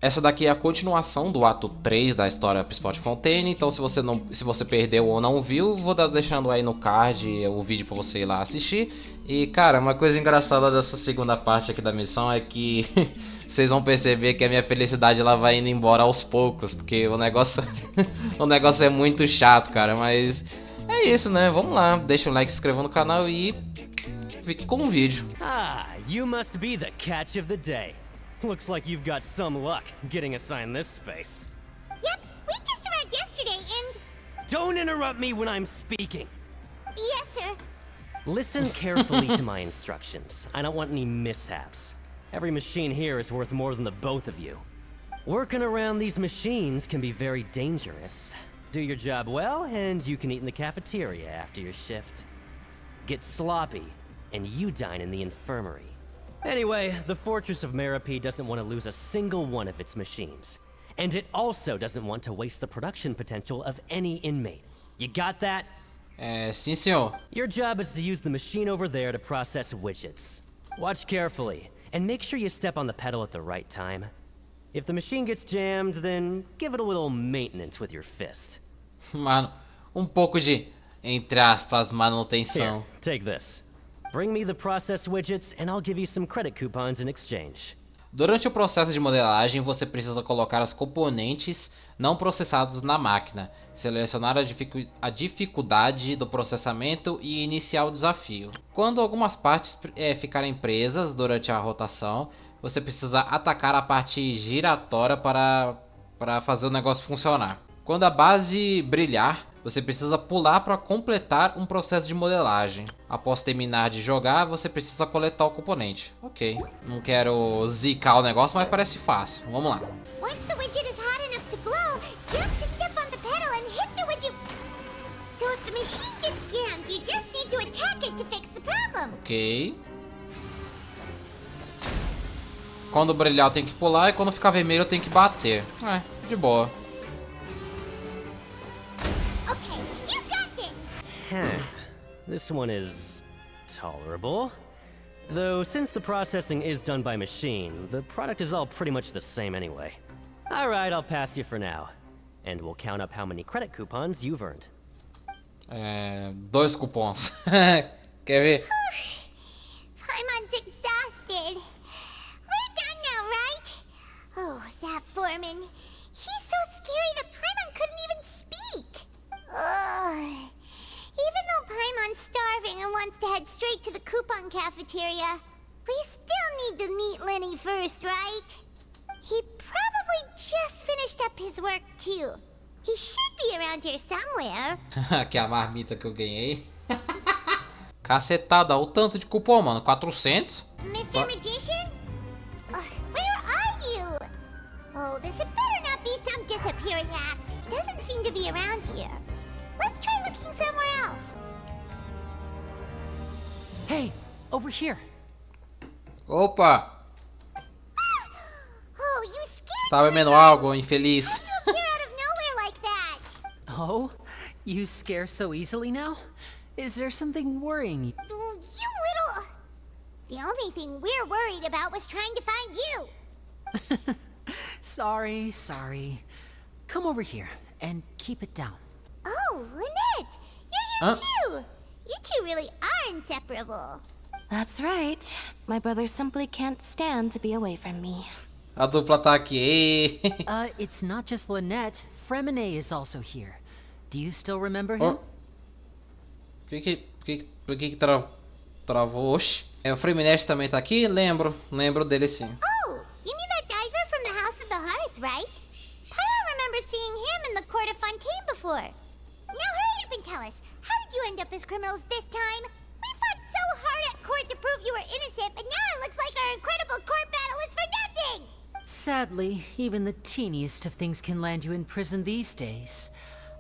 Essa daqui é a continuação do ato 3 da história principal de Fontaine. Então se você perdeu ou não viu, vou estar deixando aí no card o vídeo para você ir lá assistir. E cara, uma coisa engraçada dessa segunda parte aqui da missão é que vocês vão perceber que a minha felicidade ela vai indo embora aos poucos, porque o negócio o negócio é muito chato, cara, mas é isso, né? Vamos lá, deixa o like, se inscreva no canal e fique com o vídeo. Ah, you must be the catch of the day. Looks like you've got some luck getting assigned this space. Yep, we just arrived yesterday and... Don't interrupt me when I'm speaking. Yes, sir. Listen carefully to my instructions. I don't want any mishaps. Every machine here is worth more than the both of you. Working around these machines can be very dangerous. Do your job well, and you can eat in the cafeteria after your shift. Get sloppy, and you dine in the infirmary. Anyway, the Fortress of Merope doesn't want to lose a single one of its machines. And it also doesn't want to waste the production potential of any inmate. You got that? Sim, senhor. Your job is to use the machine over there to process widgets. Watch carefully, and make sure you step on the pedal at the right time. If the machine gets jammed, then give it a little maintenance with your fist. Mano, pouco de, entre aspas, manutenção. Here, take this. Bring me the process widgets, and I'll give you some credit coupons in exchange. Durante o processo de modelagem, você precisa colocar os componentes não processados na máquina, selecionar a dificuldade do processamento e iniciar o desafio. Quando algumas partes ficarem presas durante a rotação, você precisa atacar a parte giratória para fazer o negócio funcionar. Quando a base brilhar, você precisa pular para completar um processo de modelagem. Após terminar de jogar, você precisa coletar o componente. Ok. Não quero zicar o negócio, mas parece fácil. Vamos lá. Once the widget is hot enough to glow, jump to step on the pedal and hit the widget. So if the machine gets jammed, you just need to attack it to fix the problem. Ok. Quando brilhar eu tenho que pular e quando ficar vermelho eu tenho que bater. De boa. This one is tolerable. Though since the processing is done by machine, the product is all pretty much the same anyway. Alright, I'll pass you for now. And we'll count up how many credit coupons you've earned. 2 cupons. Quer ver? Paimon's exhausted. We're done now, right? Oh, that foreman. He's so scary that Paimon couldn't even speak. Ugh. Even though Paimon's starving and wants to head straight to the coupon cafeteria, we still need to meet Lenny first, right? He probably just finished up his work too. He should be around here somewhere. Aqui é a marmita que eu ganhei. Cacetada, o tanto de cupom, mano. 400? Mr. Magician? Where are you? Oh, this had better not be some disappearing act. Doesn't seem to be around here. Let's try looking somewhere else. Hey, over here. Opa! Oh, you scared Tava me. vendo algo, infeliz. How'd you appear out of nowhere like that? Oh, you scare so easily now? Is there something worrying you? Oh, you little... The only thing we're worried about was trying to find you. Sorry. Come over here and keep it down. Oh, Lynette! You're here too! You two really are inseparable. That's right. My brother simply can't stand to be away from me. A dupla tá aqui. It's not just Lynette. Fremine is also here. Do you still remember him? Por que travou? Oxi. O Freminete também tá aqui? Lembro dele sim. Oh, you mean that diver from the House of the Hearth, right? I remember seeing him in the Court of Fontaine before. Now hurry up and tell us, how did you end up as criminals this time? We fought so hard at court to prove you were innocent, but now it looks like our incredible court battle was for nothing! Sadly, even the teeniest of things can land you in prison these days.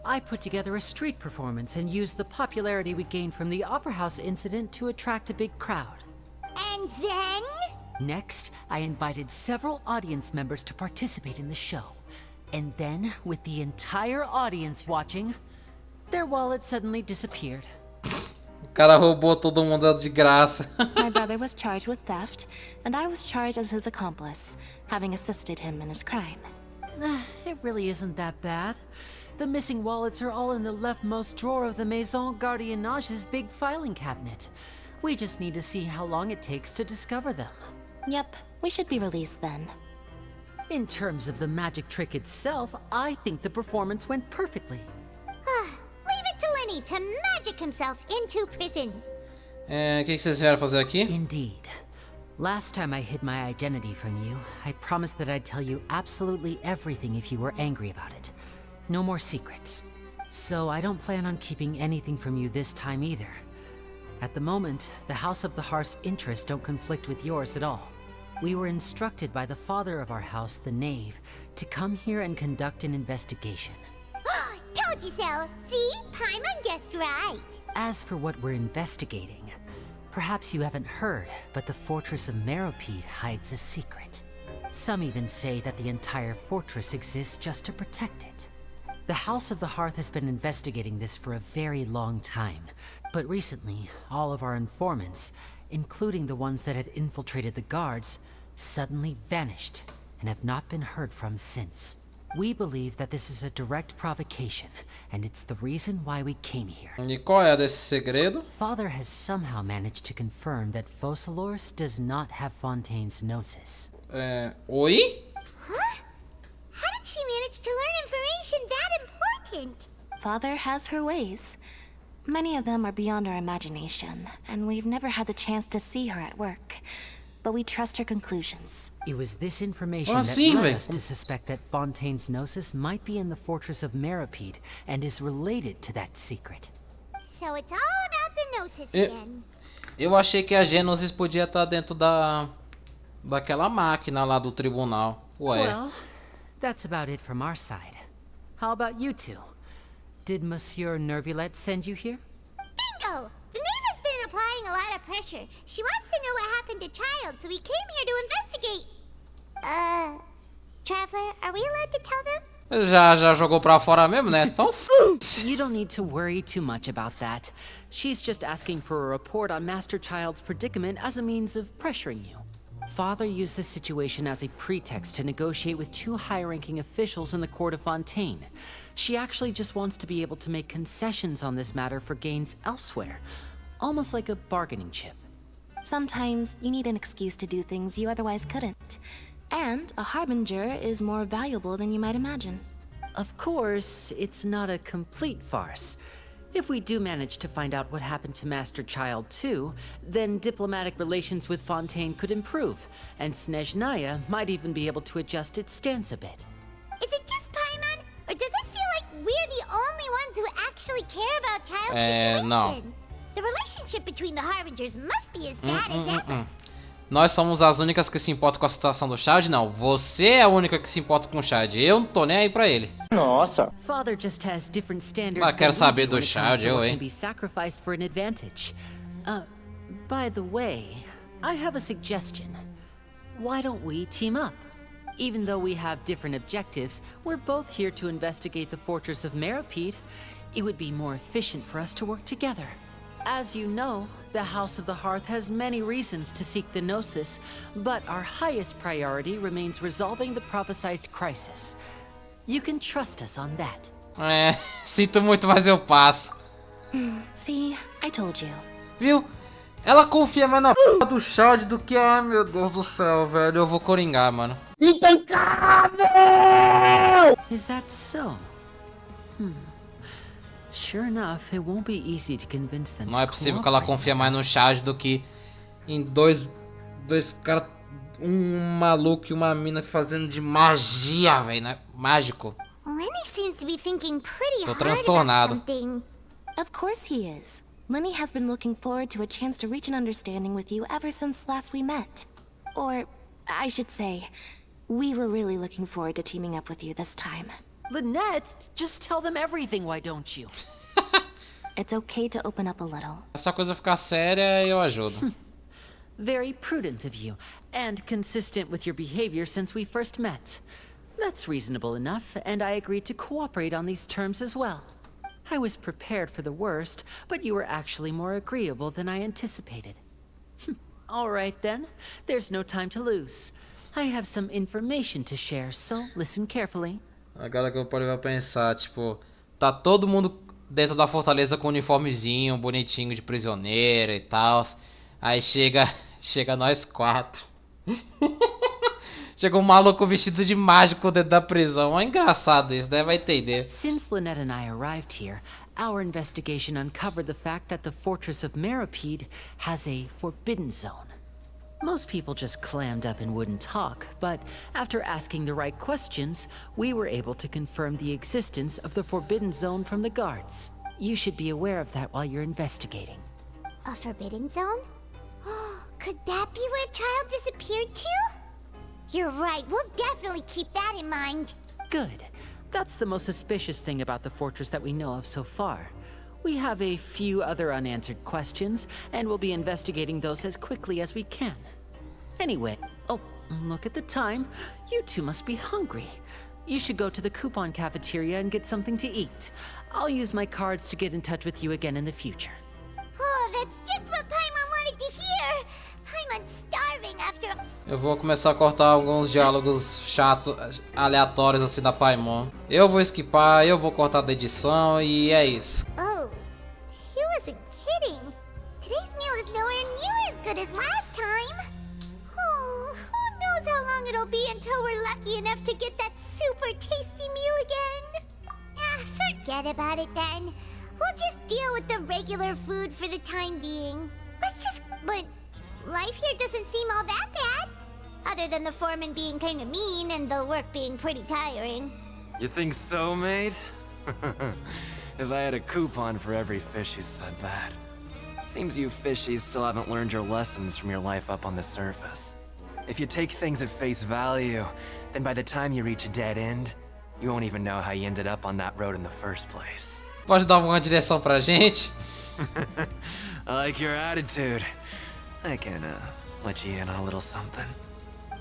I put together a street performance and used the popularity we gained from the Opera House incident to attract a big crowd. And then? Next, I invited several audience members to participate in the show. And then, with the entire audience watching, their wallet suddenly disappeared. cara roubou todo mundo de graça. My brother was charged with theft, and I was charged as his accomplice, having assisted him in his crime. It really isn't that bad. The missing wallets are all in the leftmost drawer of the Maison Gardiennage's big filing cabinet. We just need to see how long it takes to discover them. Yep, we should be released then. In terms of the magic trick itself, I think the performance went perfectly. Leave it to Lenny to magic himself into prison. O que vocês vieram fazer aqui? Indeed. Last time I hid my identity from you, I promised that I'd tell you absolutely everything if you were angry about it. No more secrets. So I don't plan on keeping anything from you this time either. At the moment, the House of the Hearth's interests don't conflict with yours at all. We were instructed by the father of our house, the Knave, to come here and conduct an investigation. Told you so. See? Paimon guessed right. As for what we're investigating, perhaps you haven't heard, but the fortress of Meropide hides a secret. Some even say that the entire fortress exists just to protect it. The House of the Hearth has been investigating this for a very long time, but recently, all of our informants, including the ones that had infiltrated the guards, suddenly vanished and have not been heard from since. We believe that this is a direct provocation, and it's the reason why we came here. E qual é desse segredo? Father has somehow managed to confirm that FORTALEZA does not have Fontaine's gnosis. Oi? Huh? How did she manage to learn information that important? Father has her ways. Many of them are beyond our imagination, and we've never had the chance to see her at work. But we trust her conclusions. It was this information Ah, that sim, led véi. us to suspect that Fontaine's gnosis might be in the fortress of Meropide and is related to that secret. So it's all about the gnosis E- again. Eu achei que a Gênesis podia estar dentro daquela máquina lá do tribunal. Ué. Well, that's about it from our side. How about you two? Did Monsieur Nervulette send you here? Bingo! The Knave has been applying a lot of pressure. She wants to know what happened to Child, so we came here to investigate. Traveler, are we allowed to tell them? Já jogou pra fora mesmo, né? Então You don't need to worry too much about that. She's just asking for a report on Master Child's predicament as a means of pressuring you. Father used this situation as a pretext to negotiate with two high-ranking officials in the court of Fontaine. She actually just wants to be able to make concessions on this matter for gains elsewhere, almost like a bargaining chip. Sometimes you need an excuse to do things you otherwise couldn't. And a harbinger is more valuable than you might imagine. Of course, it's not a complete farce. If we do manage to find out what happened to Master Child too, then diplomatic relations with Fontaine could improve, and Snezhnaya might even be able to adjust its stance a bit. Is it just Paimon, or does it feel like we're the only ones who actually care about Child's situation? no. The relationship between the Harbingers must be as bad as ever. Nós somos as únicas que se importam com a situação do Chad? Não, você é a única que se importa com o Chad. Eu não tô nem aí pra ele. Father just has different standards Ah, quero than we saber do do when it comes Chad, to eu, what hein? can be sacrificed for an advantage. By the way, I have a suggestion. Why don't we team up? Even though we have different objectives, we're both here to investigate the fortress of Meropide. It would be more efficient for us to work together. As you know, the House of the Hearth has many reasons to seek the Gnosis, but our highest priority remains resolving the prophesized crisis. You can trust us on that. Sinto muito, mas eu passo. See, I told you. Viu? Ela confia mais na p do Chad do que... Ai, meu Deus do céu, velho. Eu vou coringar, mano. Is that so? Sure enough, it won't be easy to convince them. Não é possível que ela confia mais no Chad do que em dois caras, um maluco e uma mina fazendo de magia, velho, né? Mágico. Lenny seems to be thinking pretty Tô hard about transtornado. something. Of course he is. Lenny has been looking forward to a chance to reach an understanding with you ever since last we met. Or, I should say, we were really looking forward to teaming up with you this time. Lynette, just tell them everything, why don't you? It's okay to open up a little. Essa coisa ficar séria, eu ajudo. Very prudent of you, and consistent with your behavior since we first met. That's reasonable enough, and I agreed to cooperate on these terms as well. I was prepared for the worst, but you were actually more agreeable than I anticipated. All right then, there's no time to lose. I have some information to share, so listen carefully. Agora que eu parei pra pensar, tipo, tá todo mundo dentro da fortaleza com um uniformezinho, bonitinho de prisioneiro e tal. Aí chega nós quatro. Chega um maluco vestido de mágico dentro da prisão. É engraçado isso, né? Vai entender. Since Lynette and I arrived here, our investigation uncovered the fact that the fortress of Meripede has a forbidden zone. Most people just clammed up and wouldn't talk, but after asking the right questions, we were able to confirm the existence of the forbidden zone from the guards. You should be aware of that while you're investigating. A forbidden zone? Could that be where the child disappeared to? You're right, we'll definitely keep that in mind. Good. That's the most suspicious thing about the fortress that we know of so far. We have a few other unanswered questions, and we'll be investigating those as quickly as we can. Anyway, oh, look at the time. You two must be hungry. You should go to the coupon cafeteria and get something to eat. I'll use my cards to get in touch with you again in the future. Oh, that's just what Paimon wanted to hear. Paimon's starving after... Eu vou começar a cortar alguns diálogos chatos, aleatórios assim da Paimon. Eu vou skipar, eu vou cortar da edição e é isso. Oh, he wasn't kidding. Today's meal is nowhere near as good as last time. Oh, who knows how long it'll be until we're lucky enough to get that super tasty meal again. Forget about it then. We'll just deal with the regular food for the time being. But life here doesn't seem all that bad. Other than the foreman being kinda mean and the work being pretty tiring. You think so, mate? If I had a coupon for every fish who said that. Seems you fishies still haven't learned your lessons from your life up on the surface. If you take things at face value, then by the time you reach a dead end, you won't even know how you ended up on that road in the first place. Pode dar alguma direção pra gente? I like your attitude. I can, let you in on a little something.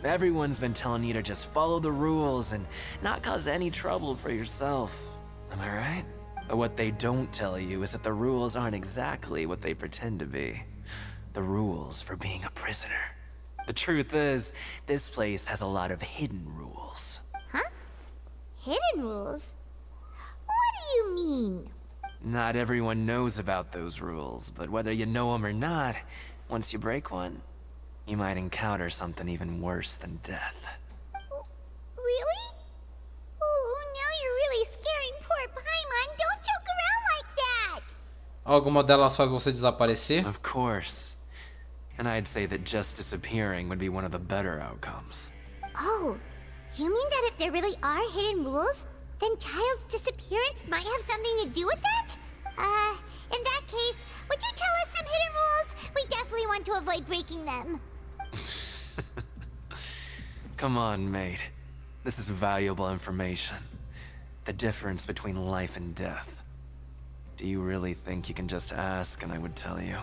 Everyone's been telling you to just follow the rules and not cause any trouble for yourself. Am I right? But what they don't tell you is that the rules aren't exactly what they pretend to be. The rules for being a prisoner. The truth is, this place has a lot of hidden rules. Huh? Hidden rules? What do you mean? Not everyone knows about those rules, but whether you know them or not, once you break one, you might encounter something even worse than death. Really? Oh, now you're really scaring poor Paimon. Don't joke around like that! Alguma delas faz você desaparecer? Of course. And I'd say that just disappearing would be one of the better outcomes. Oh, you mean that if there really are hidden rules, then Child's disappearance might have something to do with that? In that case, would you tell us some hidden rules? We definitely want to avoid breaking them. Come on, mate. This is valuable information. The difference between life and death. Do you really think you can just ask and I would tell you?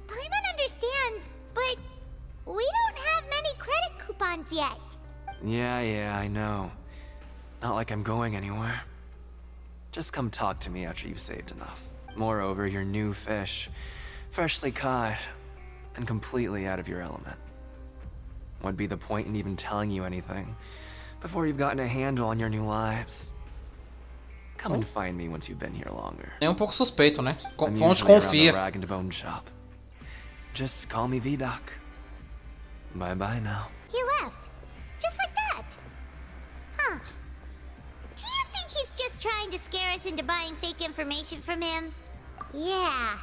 Paimon understands, but we don't have many credit coupons yet. Yeah, I know. Not like I'm going anywhere. Just come talk to me after you've saved enough. Moreover, you're new fish, freshly caught, and completely out of your element. What'd be the point in even telling you anything before you've gotten a handle on your new lives? Come and find me once you've been here longer. É pouco suspeito, né? I'm Fonte usually around the confia. rag and bone shop. Just call me VDoc. Bye now. He left. Just like that. Huh. Do you think he's just trying to scare us into buying fake information from him? Yeah.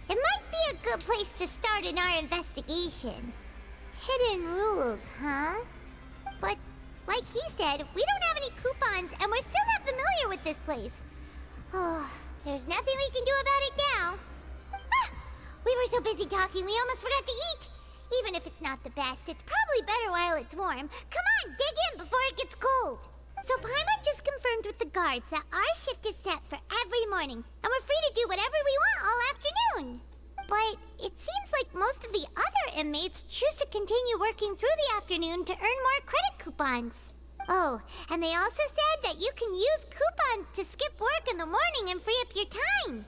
It might be a good place to start in our investigation. Hidden rules, huh? But, like he said, we don't have any coupons and we're still not familiar with this place. Oh, there's nothing we can do about it now. Ah, we were so busy talking we almost forgot to eat. Even if it's not the best, it's probably better while it's warm. Come on, dig in before it gets cold. So Paimon just confirmed with the guards that our shift is set for every morning, and we're free to do whatever we want all afternoon. But it seems like most of the other inmates choose to continue working through the afternoon to earn more credit coupons. Oh, and they also said that you can use coupon coupons to skip work in the morning and free up your time.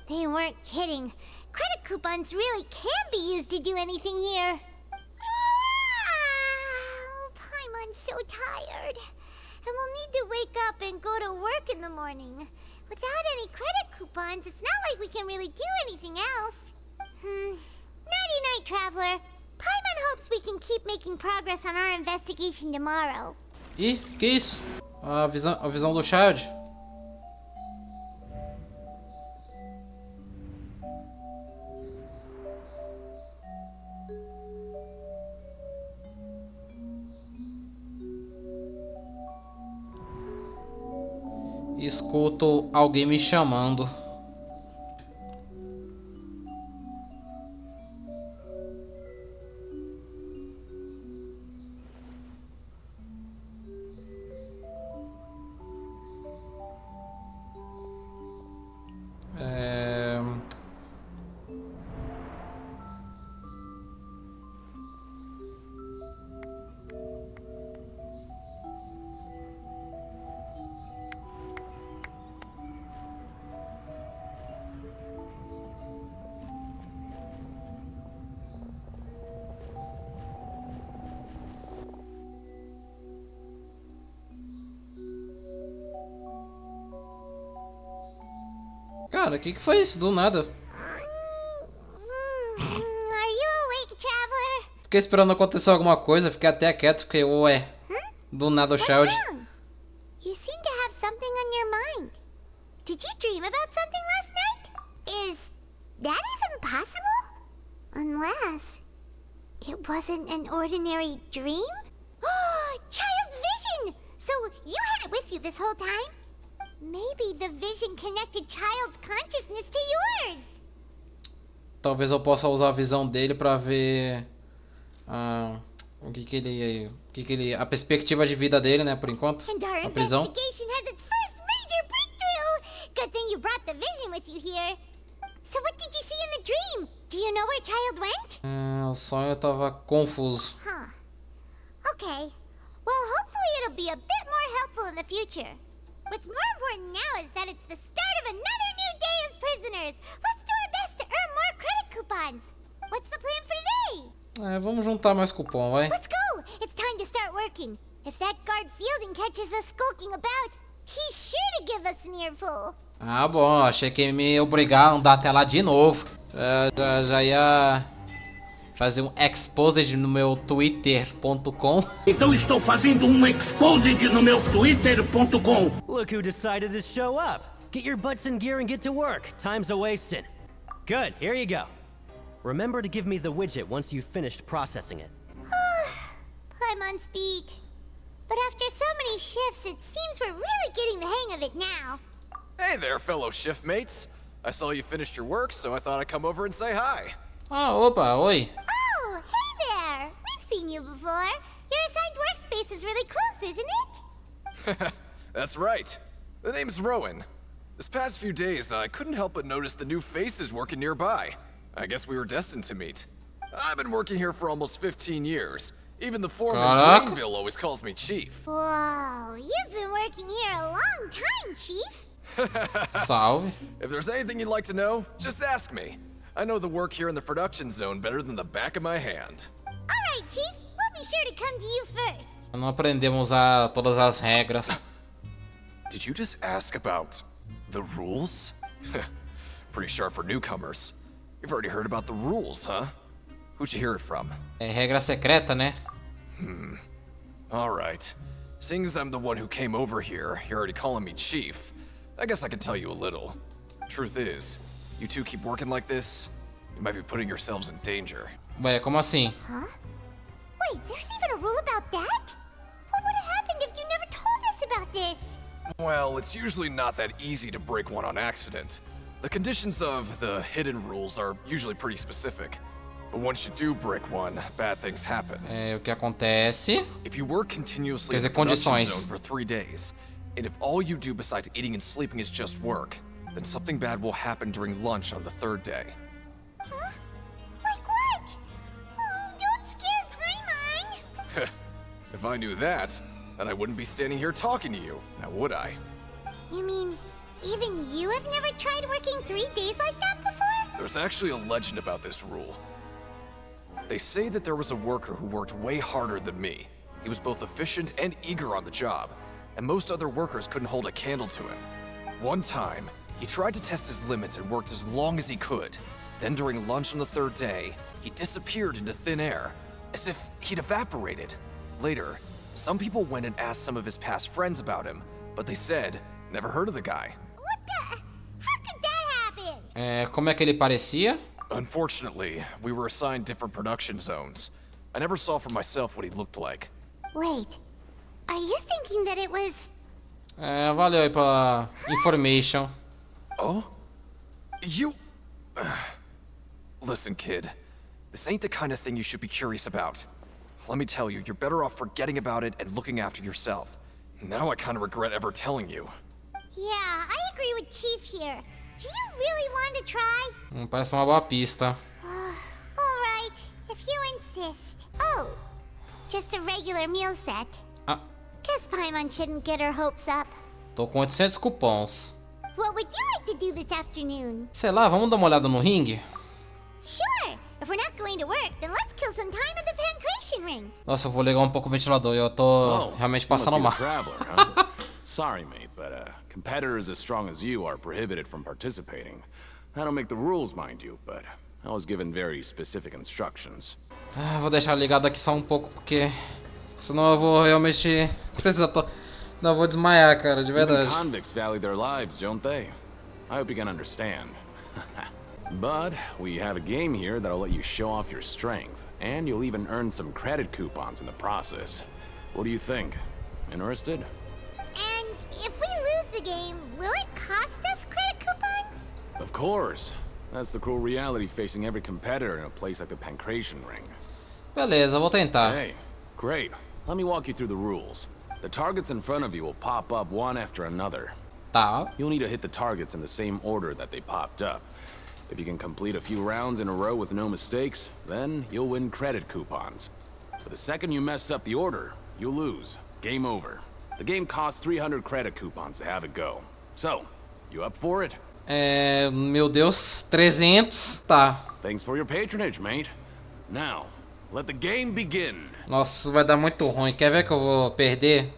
They weren't kidding. Credit coupons really can be used to do anything here. Paimon's so tired. And we'll need to wake up and go to work in the morning. Without any credit coupons, it's not like we can really do anything else. Nighty-night, Traveler. Paimon hopes we can keep making progress on our investigation tomorrow. Ih, que isso? A visão do Child. Escuto alguém me chamando. Cara, que foi isso? Do nada. Are you awake, Traveler? Fiquei esperando acontecer alguma coisa, fiquei até quieto, fiquei, ué. Do nada o What's Child. wrong? You seem to have something on your mind. Did you dream about something last night? Is that even possible? Unless it wasn't an ordinary dream? Child's vision! So you had it with you this whole time? Maybe the vision connected Child's consciousness to yours. Talvez eu possa usar a visão dele pra ver o que ele, a perspectiva de vida dele, né, por enquanto. And our A prisão. investigation has its first major breakthrough. Good thing you brought the vision with you here. So what did you see in the dream? Do you know where Child went? O sonho tava confuso. Huh. Okay. Well, hopefully it'll be a bit more helpful in the future. What's more important now is that it's the start of another new day as prisoners. Let's do our best to earn more credit coupons. What's the plan for today? Vamos juntar mais cupom, vai. Let's go! It's time to start working. If that guard Fielding catches us skulking about, he's sure to give us an earful. Ah, bom, achei que ia me obrigar a andar até lá de novo. Já ia fazer um exposed no meu twitter.com. Então estou fazendo um exposed no meu twitter.com. Look who decided to show up. Get your butts in gear and get to work. Time's a-wasting. Good, here you go. Remember to give me the widget once you've finished processing it. Paimon's beat. But after so many shifts, it seems we're really getting the hang of it now. Hey there, fellow shift mates. I saw you finished your work, so I thought I'd come over and say hi. Ah, opa, oi. Oh, hey there! We've seen you before. Your assigned workspace is really close, isn't it? That's right. The name's Rowan. This past few days, I couldn't help but notice the new faces working nearby. I guess we were destined to meet. I've been working here for almost 15 years. Even the foreman Caraca. Greenville always calls me Chief. Whoa, you've been working here a long time, Chief. Salve. If there's anything you'd like to know, just ask me. I know the work here in the production zone better than the back of my hand. Alright, Chief. We'll be sure to come to you first. Não aprendemos a todas as regras. Did you just ask about the rules? Pretty sharp for newcomers. You've already heard about the rules, huh? Who'd you hear it from? É regra secreta, né? Alright. Seeing as I'm the one who came over here, you're already calling me Chief. I guess I can tell you a little. Truth is, you two keep working like this, you might be putting yourselves in danger. Ué, como assim? Huh? Wait, there's even a rule about that? What would have happened if you never told us about this? Well, it's usually not that easy to break one on accident. The conditions of the hidden rules are usually pretty specific. But once you do break one, bad things happen. O que acontece? If you work continuously in Quer the dizer, production condições. zone for 3 days, and if all you do besides eating and sleeping is just work, then something bad will happen during lunch on the 3rd day. Huh? Like what? Oh, don't scare Paimon. If I knew that, then I wouldn't be standing here talking to you, now would I? You mean, even you have never tried working 3 days like that before? There's actually a legend about this rule. They say that there was a worker who worked way harder than me. He was both efficient and eager on the job, and most other workers couldn't hold a candle to him. One time, he tried to test his limits and worked as long as he could. Then during lunch on the 3rd day, he disappeared into thin air, as if he'd evaporated. Later, some people went and asked some of his past friends about him, but they said, never heard of the guy. What the? How could that happen? Como é que ele parecia? Unfortunately, we were assigned different production zones. I never saw for myself what he looked like. Wait, are you thinking that it was... Valeu aí pela information. Oh? You... Listen, kid. This ain't the kind of thing you should be curious about. Let me tell you, you're better off forgetting about it and looking after yourself. Now I kind of regret ever telling you. Yeah, I agree with Chief here. Do you really want to try? Parece uma boa pista. Alright, if you insist. Oh, just a regular meal set. Ah, Guess Paimon shouldn't get her hopes up. tô com 800 cupons. What would you like to do this afternoon? Sei lá, vamos dar uma olhada no ringue? Sure! If we're not going to work, then let's kill some time at the Pancration Ring. Nossa, eu vou ligar um pouco o ventilador. Eu tô realmente passando mal. Sorry, mate, but competitors as strong as you are prohibited from participating. I don't make the rules, mind you, but I was given very specific instructions. Vou deixar ligado aqui só um pouco, porque senão eu vou realmente precisar... Não, eu vou desmaiar, cara, de verdade. Even convicts value their lives, don't they? I hope you can understand. But we have a game here that'll let you show off your strength, and you'll even earn some credit coupons in the process. What do you think? Interested? And if we lose the game, will it cost us credit coupons? Of course. That's the cruel reality facing every competitor in a place like the Pancration Ring. Beleza, vou tentar. Hey, great. Let me walk you through the rules. The targets in front of you will pop up one after another. Tá. You'll need to hit the targets in the same order that they popped up. If you can complete a few rounds in a row with no mistakes, then you'll win credit coupons. But the second you mess up the order, you'll lose. Game over. The game costs 300 credit coupons to have it go. So, you up for it? Meu Deus, 300. Tá. Thanks for your patronage, mate. Now, let the game begin. Nossa, vai dar muito ruim. Quer ver que eu vou perder?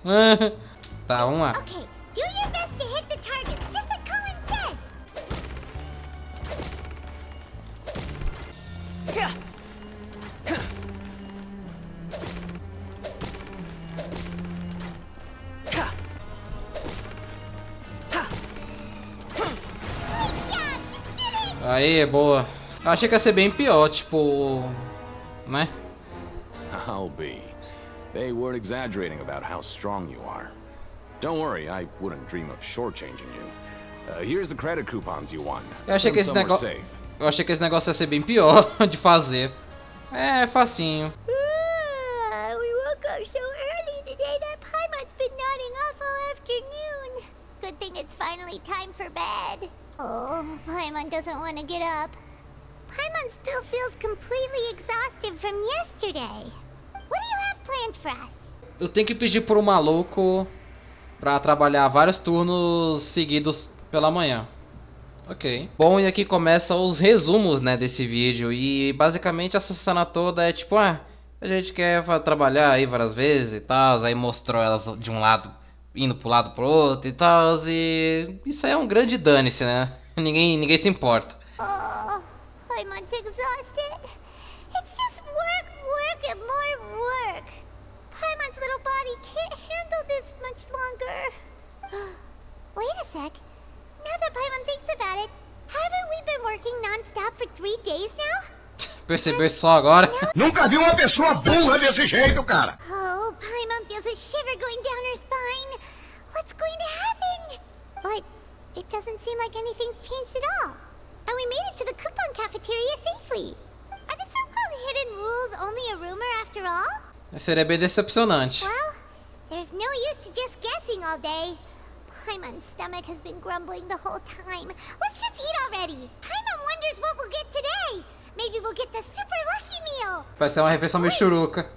Tá, vamos lá. Okay, do your best to hit the targets, just like Colin said. Aí, boa. Eu achei que ia ser bem pior, tipo... Né? I'll be. They weren't exaggerating about how strong you are. Don't worry, I wouldn't dream of shortchanging you. Here's the credit coupons you won. Eu achei que esse negócio ia ser bem pior de fazer. É facinho. We woke up so early today that Paimon's been nodding off all afternoon. Good thing it's finally time for bed. Oh, Paimon doesn't want to get up. Paimon still feels completely exhausted from yesterday. What do you have planned for us? Eu tenho que pedir por um maluco pra trabalhar vários turnos seguidos pela manhã. Ok. Bom, e aqui começa os resumos, né, desse vídeo. E basicamente essa cena toda é tipo, a gente quer trabalhar aí várias vezes e tal. Aí mostrou elas de um lado, indo pro lado pro outro e tal. E isso aí é um grande dane-se, né? Ninguém se importa. Oh, Paimon's exhausted. It's just work, and more work. Paimon's little body can't handle this much longer. Wait a sec. Now that Paimon thinks about it, haven't we been working non-stop for 3 days now? Percebeu isso só agora? Nunca vi uma pessoa burra desse jeito, cara. Oh, Paimon feels a shiver going down her spine. What's going to happen? But it doesn't seem like anything's changed at all. And we made it to the coupon cafeteria safely. Are the so-called hidden rules only a rumor after all? Seria bem decepcionante. Well, there's no use to just guessing all day. Paimon's stomach has been grumbling the whole time. Let's just eat already. Paimon wonders what we'll get today. Maybe we'll get the super lucky meal. Vai ser uma refeição michuruca.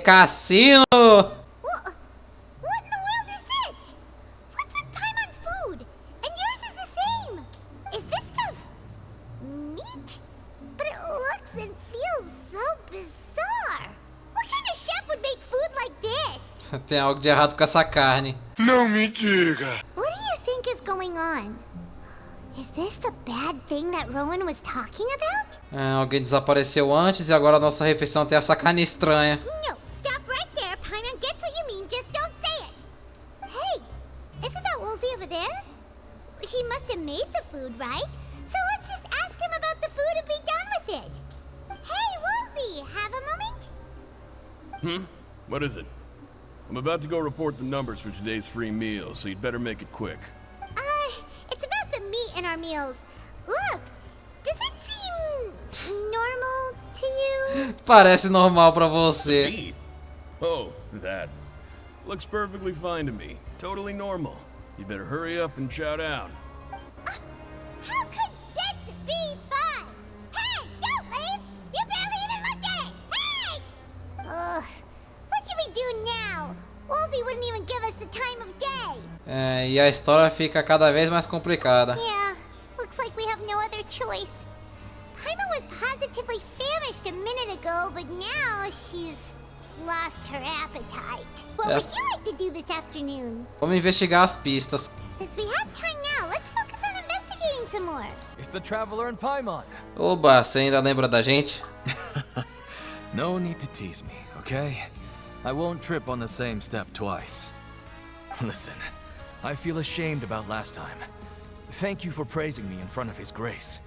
Cassino! What in the world is this? What's with Paimon Tem algo de errado com essa carne. Não me diga. What do you think is going on? Is this the bad thing that Rowan was talking about? Alguém desapareceu antes e agora a nossa refeição tem essa carne estranha. No, stop right there. Paimon gets what you mean, just don't say it. Hey, isn't that Woolsey over there? He must have made the food, right? So let's just ask him about the food and be done with it. Hey, Woolsey, have a moment? What is it? I'm about to go report the numbers for today's free meal, so you'd better make it quick. It's about the meat in our meals. Look, does it seem normal to you? Parece normal pra você. Meat? Oh, that. Looks perfectly fine to me. Totally normal. You better hurry up and chow down. How could this be fun? Hey, don't leave! You barely even looked at it! Hey! Ugh, what should we do now? Woolsey wouldn't even give us the time of day. E a história fica cada vez mais complicada. Yeah, looks like we have no other choice. Paimon was positively famished a minute ago, but now she's lost her appetite. What would you like to do this afternoon? Vamos investigar as pistas. Since we have time now, let's focus on investigating some more. It's the Traveler and Paimon. Oba, você ainda lembra da gente? No need to tease me, okay? I won't trip on the same step twice. Listen, I feel ashamed about last time. Thank you for praising me in front of His Grace.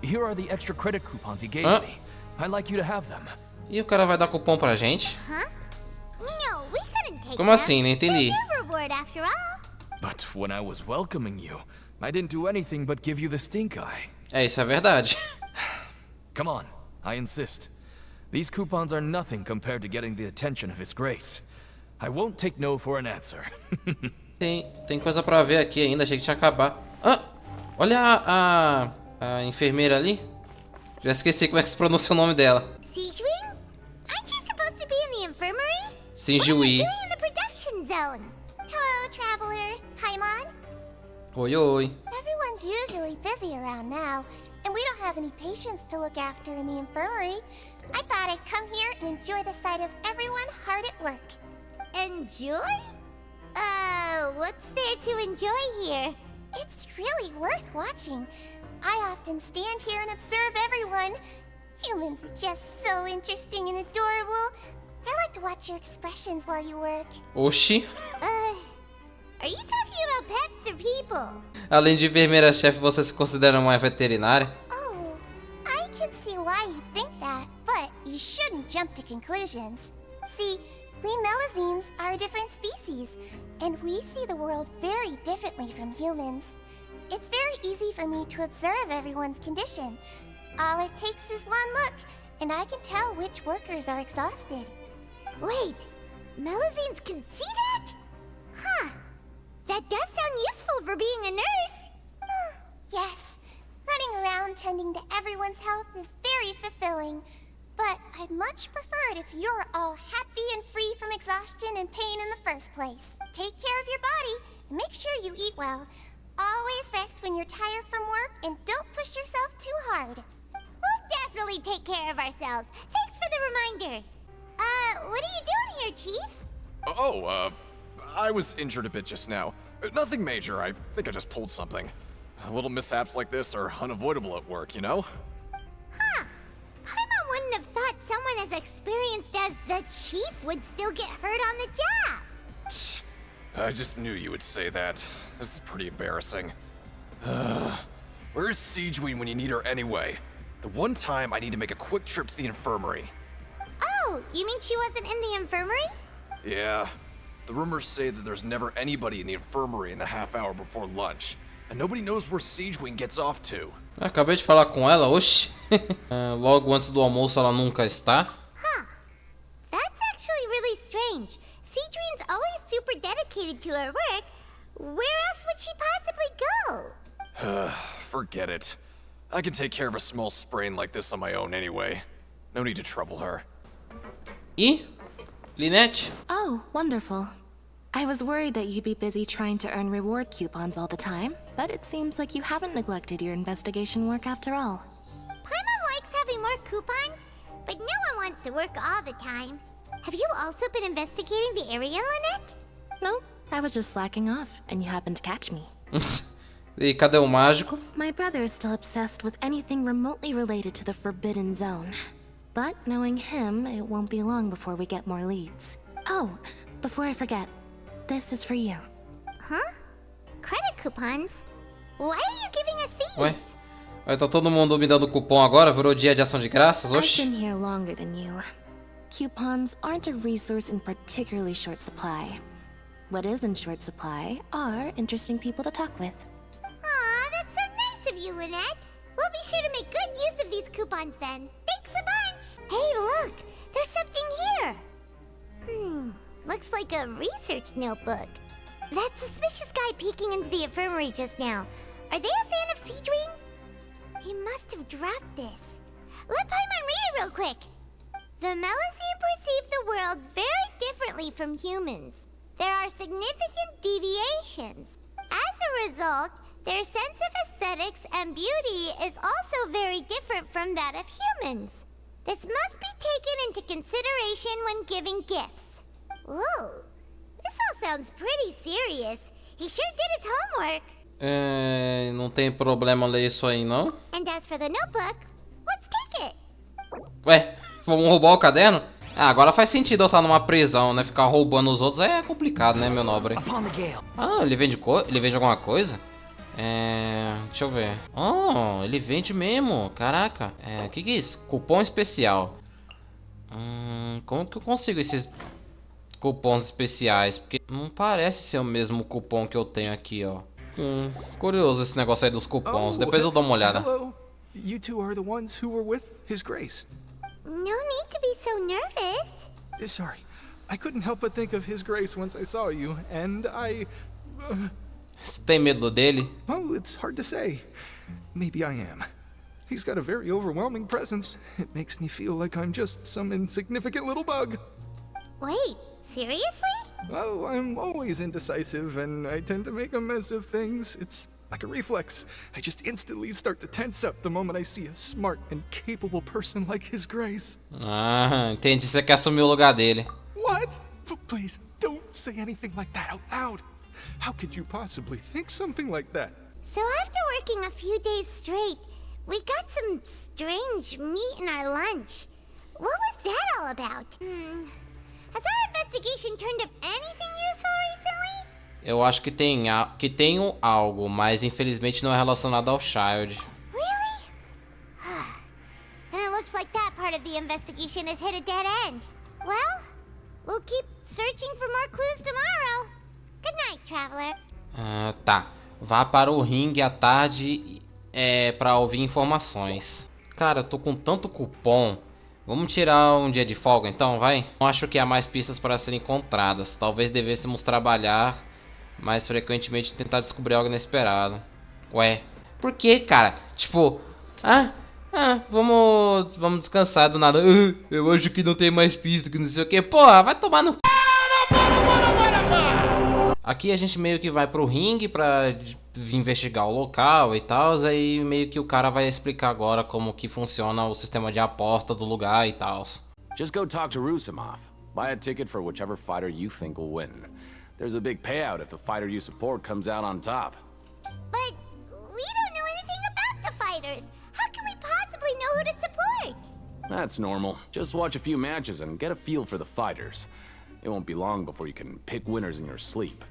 Here are the extra credit coupons he gave me. I'd like you to have them. E o cara vai dar cupom pra gente? Huh? No, we couldn't take Como assim? Não entendi. They're your reward after all. But when I was welcoming you, I didn't do anything but give you the stink eye. Isso é verdade. Come on, I insist. These coupons are nothing compared to getting the attention of His Grace. I won't take no for an answer. Tem coisa pra ver aqui ainda, achei que tinha acabado. Olha a enfermeira ali. Já esqueci como é que se pronuncia o nome dela. Sijuin? Aren't you supposed to be in the infirmary? Sinjui. What are you doing in the production zone? Hello, Traveler. Paimon? Oi, oi. Everyone's usually busy around now, and we don't have any patients to look after in the infirmary. I thought I'd come here and enjoy the sight of everyone hard at work. Enjoy? What's there to enjoy here? It's really worth watching. I often stand here and observe everyone. Humans are just so interesting and adorable. I like to watch your expressions while you work. Oxi. Are you talking about pets or people? Além de enfermeira-chefe, você se considera uma veterinária? Oh, I can see why you think that, but you shouldn't jump to conclusions. See, we Melazines are a different species, and we see the world very differently from humans. It's very easy for me to observe everyone's condition. All it takes is one look, and I can tell which workers are exhausted. Wait, Melazines can see that? Huh. That does sound useful for being a nurse. Yes, running around tending to everyone's health is very fulfilling. But I'd much prefer it if you're all happy and free from exhaustion and pain in the first place. Take care of your body and make sure you eat well. Always rest when you're tired from work and don't push yourself too hard. We'll definitely take care of ourselves. Thanks for the reminder. What are you doing here, Chief? I was injured a bit just now. Nothing major, I think I just pulled something. Little mishaps like this are unavoidable at work, you know? Huh. Paimon wouldn't have thought someone as experienced as the Chief would still get hurt on the job. I just knew you would say that. This is pretty embarrassing. Where's Sijuin when you need her anyway? The one time I need to make a quick trip to the infirmary. Oh, you mean she wasn't in the infirmary? Yeah. The rumors say that there's never anybody in the infirmary in the half hour before lunch. And nobody knows where Sijuin gets off to. Acabei de falar com ela, oxi. Logo antes do almoço ela nunca está. Huh. That's actually really strange. Sijuin's always super dedicated to her work. Where else would she possibly go? Forget it. I can take care of a small sprain like this on my own anyway. No need to trouble her. E? Lynette? Oh, wonderful. I was worried that you'd be busy trying to earn reward coupons all the time, but it seems like you haven't neglected your investigation work after all. Paimon likes having more coupons, but no one wants to work all the time. Have you also been investigating the area, Lynette? No, I was just slacking off, and you happened to catch me. E cadê o mágico? My brother is still obsessed with anything remotely related to the Forbidden Zone. But knowing him, it won't be long before we get more leads. Oh, before I forget, this is for you. Huh? Credit coupons? Why are you giving us these? Ué? Ué, tá todo mundo me dando cupom agora? Virou dia de ação de graças? I've Oxi. been here longer than you. Coupons aren't a resource in particularly short supply. What is in short supply are interesting people to talk with. Aw, that's so nice of you, Lynette. We'll be sure to make good use of these coupons then. Thanks a bunch! Hey, look! There's something here! Looks like a research notebook. That suspicious guy peeking into the infirmary just now. Are they a fan of Siege Ring? He must have dropped this. Let Paimon read it real quick. The Melusine perceive the world very differently from humans. There are significant deviations. As a result, their sense of aesthetics and beauty is also very different from that of humans. This must be taken into consideration when giving gifts. Ooh, this all sounds pretty serious. He sure did his homework. Não tem problema ler isso aí, não? And as for the notebook, let's take it. Ué, vamos roubar o caderno? Ah, agora faz sentido eu estar numa prisão, né? Ficar roubando os outros é complicado, né, meu nobre? Ah, ele vende alguma coisa? Deixa eu ver. Oh, ele vende mesmo. Caraca. Que é isso? Cupom especial. Como que eu consigo esses cupons especiais? Porque não parece ser o mesmo cupom que eu tenho aqui, ó. Curioso esse negócio aí dos cupons. Depois eu dou uma olhada. Hello. You two are the ones who were with His Grace. No need to be so nervous. Sorry. I couldn't help but think of His Grace once I saw you, and I... Você tem medo dele? Well, it's hard to say. Maybe I am. He's got a very overwhelming presence. It makes me feel like I'm just some insignificant little bug. Wait, seriously? Oh, I'm always indecisive, and I tend to make a mess of things. It's like a reflex. I just instantly start to tense up the moment I see a smart and capable person like His Grace. Ah, entendi. Você quer assumir o lugar dele. What? Please, don't say anything like that out loud. How could you possibly think something like that? So after working a few days straight, we got some strange meat in our lunch. What was that all about? Has our investigation turned up anything useful recently? Eu acho que tem algo, mas infelizmente não é relacionado ao Child. Really? Then it looks like that part of the investigation has hit a dead end. Well, we'll keep searching for more clues tomorrow. Good night, traveler. Tá. Vá para o ringue à tarde para ouvir informações. Cara, eu tô com tanto cupom. Vamos tirar um dia de folga então, vai? Não acho que há mais pistas para serem encontradas. Talvez devêssemos trabalhar mais frequentemente e tentar descobrir algo inesperado. Ué, por que, cara? Tipo, vamos descansar do nada. Eu acho que não tem mais pista, que não sei o que. Porra, vai tomar no... Aqui a gente meio que vai pro ringue pra investigar o local e tal. Aí meio que o cara vai explicar agora como que funciona o sistema de aposta do lugar e tal. Just go talk to Rusimov. Buy a ticket for whichever fighter you think will win. There's a big payout if the fighter you support comes out on top. But we don't know anything about the fighters. How can we possibly know who to support? That's normal. Just watch a few matches and get a feel for the fighters. It won't be long before you can pick winners in your sleep.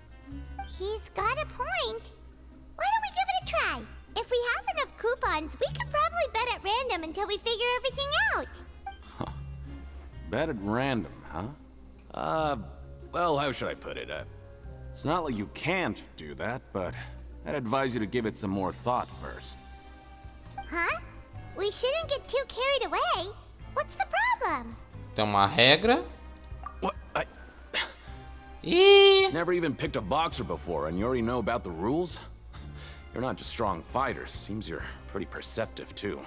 He's got a point. Why don't we give it a try? If we have enough coupons, we could probably bet at random until we figure everything out. Huh. Bet at random, huh? Well, how should I put it? It's not like you can't do that, but I'd advise you to give it some more thought first. Huh? We shouldn't get too carried away. What's the problem? Tem uma regra. What? E... Never even picked a boxer before, and you already know about the rules? You're not just strong fighters. Seems you're pretty perceptive, too.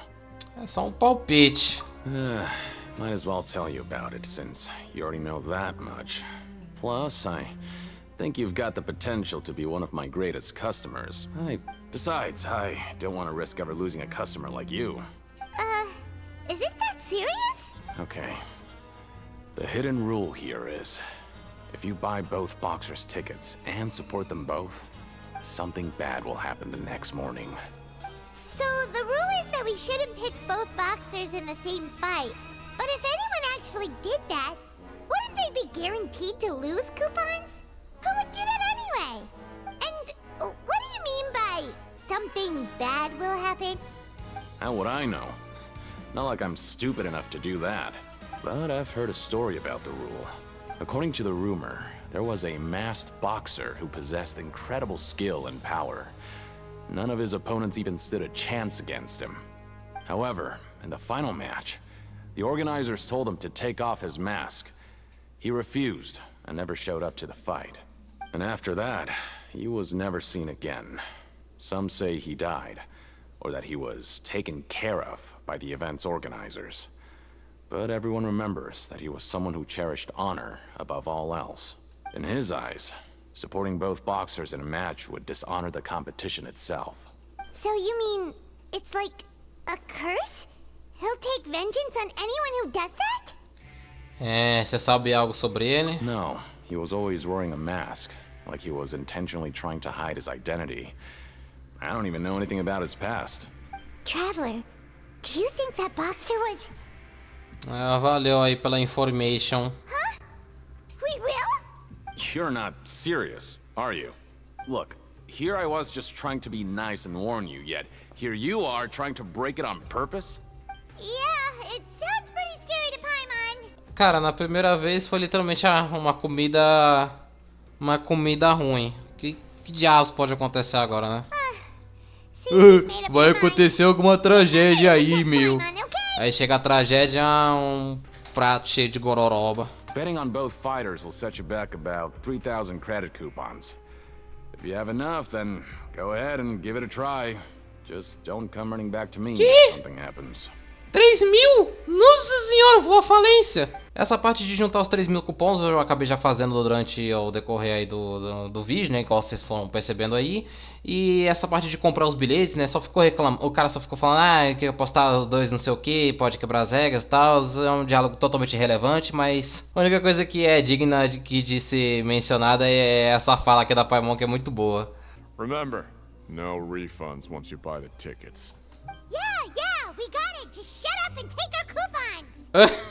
É só palpite. Might as well tell you about it, since you already know that much. Plus, I think you've got the potential to be one of my greatest customers. Besides, I don't want to risk ever losing a customer like you. Is it that serious? Okay. The hidden rule here is, if you buy both boxers' tickets and support them both, something bad will happen the next morning. So the rule is that we shouldn't pick both boxers in the same fight. But if anyone actually did that, wouldn't they be guaranteed to lose coupons? Who would do that anyway? And what do you mean by something bad will happen? How would I know? Not like I'm stupid enough to do that. But I've heard a story about the rule. According to the rumor, there was a masked boxer who possessed incredible skill and power. None of his opponents even stood a chance against him. However, in the final match, the organizers told him to take off his mask. He refused and never showed up to the fight. And after that, he was never seen again. Some say he died, or that he was taken care of by the event's organizers. But everyone remembers that he was someone who cherished honor above all else. In his eyes, supporting both boxers in a match would dishonor the competition itself. So you mean it's like a curse? He'll take vengeance on anyone who does that? Você sabe algo sobre ele? No, he was always wearing a mask, like he was intentionally trying to hide his identity. I don't even know anything about his past. Traveler, do you think that boxer was... Valeu aí pela information. Huh? We will? You're not serious, are you? Look, here I was just trying to be nice and warn you, yet here you are trying to break it on purpose? Yeah, it sounds pretty scary to Paimon. Cara, na primeira vez foi literalmente uma comida ruim. Que diabos pode acontecer agora, né? Vai acontecer alguma tragédia aí, meu. Aí chega a tragédia, prato cheio de gororoba. Betting on both fighters will set you back about 3,000 credit coupons. If you have enough, then go ahead and give it a try. Just don't come running back to me if something happens. 3.000? Nossa senhora, vou à falência. Essa parte de juntar os 3.000 cupons eu acabei já fazendo durante o decorrer aí do vídeo, né? Igual vocês foram percebendo aí. E essa parte de comprar os bilhetes, né? Só ficou reclamando. O cara só ficou falando, que apostar os dois não sei o que, pode quebrar as regras e tal. É um diálogo totalmente irrelevante, mas a única coisa que é digna de ser mencionada é essa fala aqui da Paimon, que é muito boa. Remember, no refunds once you buy the tickets. Yeah, we got it. Just shut up and take our coupons.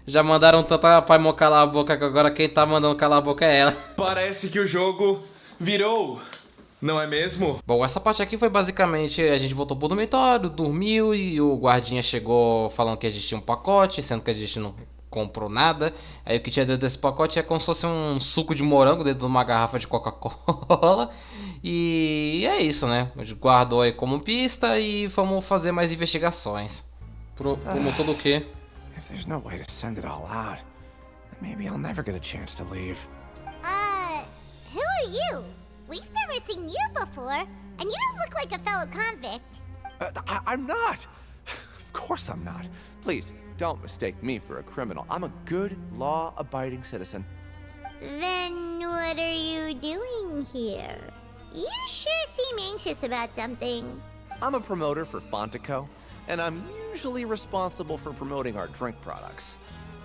Já mandaram tanta Paimon calar a boca que agora quem tá mandando calar a boca é ela. Parece que o jogo virou, não é mesmo? Bom, essa parte aqui foi basicamente, a gente voltou pro dormitório, dormiu e o guardinha chegou falando que a gente tinha um pacote, sendo que a gente não comprou nada. Aí o que tinha dentro desse pacote é como se fosse um suco de morango dentro de uma garrafa de Coca-Cola. E é isso, né? A gente guardou aí como pista e vamos fazer mais investigações. Promotor do quê? If there's no way to send it all out, then maybe I'll never get a chance to leave. Who are you? We've never seen you before, and you don't look like a fellow convict. I'm not! Of course I'm not. Please, don't mistake me for a criminal. I'm a good, law-abiding citizen. Then what are you doing here? You sure seem anxious about something. I'm a promoter for Fontaco, and I'm usually responsible for promoting our drink products.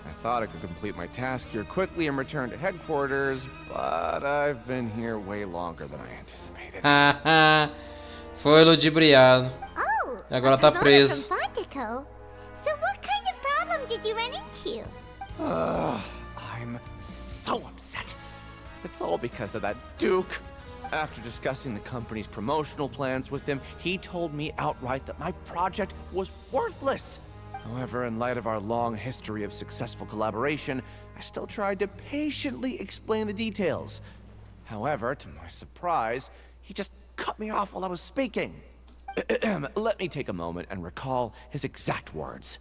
I thought I could complete my task here quickly and return to headquarters, but I've been here way longer than I anticipated. Foi ludibriado. Oh, agora tá preso. From Fontaco? So what kind of problem did you run into? I'm so upset. It's all because of that Duke. After discussing the company's promotional plans with him, he told me outright that my project was worthless. However, in light of our long history of successful collaboration, I still tried to patiently explain the details. However, to my surprise, he just cut me off while I was speaking. Let me take a moment and recall his exact words.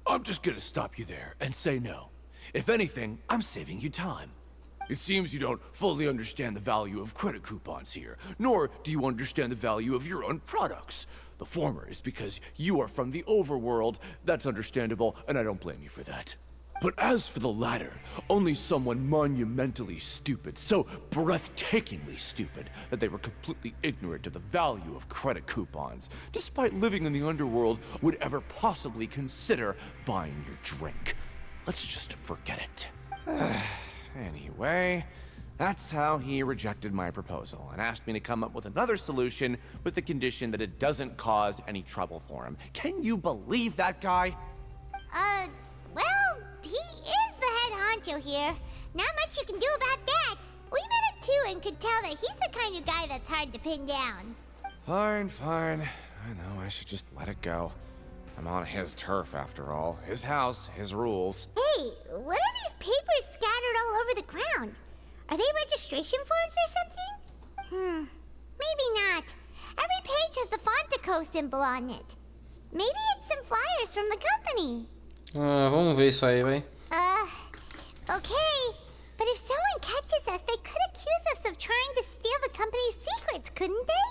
I'm just gonna stop you there and say no. If anything, I'm saving you time. It seems you don't fully understand the value of credit coupons here, nor do you understand the value of your own products. The former is because you are from the overworld. That's understandable, and I don't blame you for that. But as for the latter, only someone monumentally stupid, so breathtakingly stupid, that they were completely ignorant of the value of credit coupons, despite living in the underworld, would ever possibly consider buying your drink. let's just forget it. Anyway, that's how he rejected my proposal and asked me to come up with another solution with the condition that it doesn't cause any trouble for him. Can you believe that guy? Well, he is the head honcho here. Not much you can do about that. We met him too and could tell that he's the kind of guy that's hard to pin down. Fine. I know, I should just let it go. I'm on his turf after all. His house, his rules. Hey, what are these papers scattered all over the ground? Are they registration forms or something? Maybe not. Every page has the Fontaco symbol on it. Maybe it's some flyers from the company. Vamos ver isso aí, vai. Okay. But if someone catches us, they could accuse us of trying to steal the company's secrets, couldn't they?